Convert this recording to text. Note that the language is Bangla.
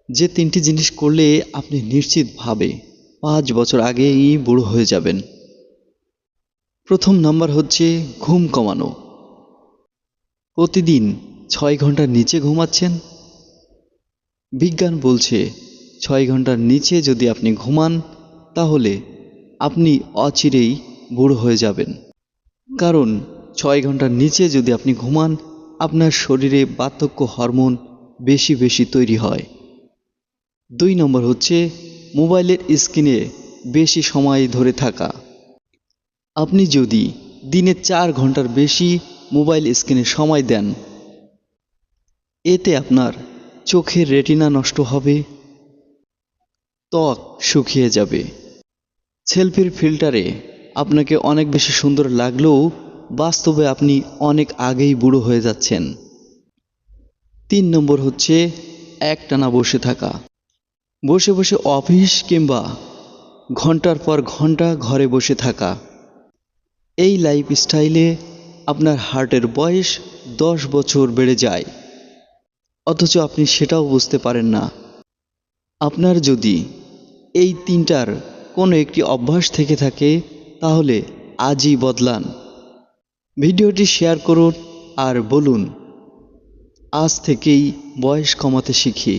যে 3টি জিনিস করলে আপনি নিশ্চিতভাবে 5 বছর আগেই বুড়ো হয়ে যাবেন। প্রথম নাম্বার হচ্ছে ঘুম কমানো। প্রতিদিন 6 ঘন্টার নিচে ঘুমাচ্ছেন? বিজ্ঞান বলছে 6 ঘন্টার নিচে যদি আপনি ঘুমান তাহলে আপনি অচিরেই বুড়ো হয়ে যাবেন। কারণ 6 ঘন্টার নিচে যদি আপনি ঘুমান আপনার শরীরে বার্ধক্য হরমোন বেশি বেশি তৈরি হয়। 2 নম্বর হচ্ছে মোবাইলের স্ক্রিনে বেশি সময় ধরে থাকা। আপনি যদি দিনে 4 ঘন্টার বেশি মোবাইল স্ক্রিনে সময় দেন, এতে আপনার চোখের রেটিনা নষ্ট হবে, ত্বক শুকিয়ে যাবে। সেলফির ফিল্টারে আপনাকে অনেক বেশি সুন্দর লাগলেও বাস্তবে আপনি অনেক আগেই বুড়ো হয়ে যাচ্ছেন। 3 নম্বর হচ্ছে একটানা বসে থাকা। বসে বসে অফিস কিংবা ঘন্টার পর ঘন্টা ঘরে বসে থাকা। এই লাইফস্টাইলে আপনার হার্টের বয়স 10 বছর বেড়ে যায়, অথচ আপনি সেটাও বুঝতে পারেন না। আপনার যদি এই 3টার কোনো একটি অভ্যাস থেকে থাকে তাহলে আজই বদলান। ভিডিওটি শেয়ার করুন আর বলুন, আজ থেকেই বয়স কমাতে শিখি।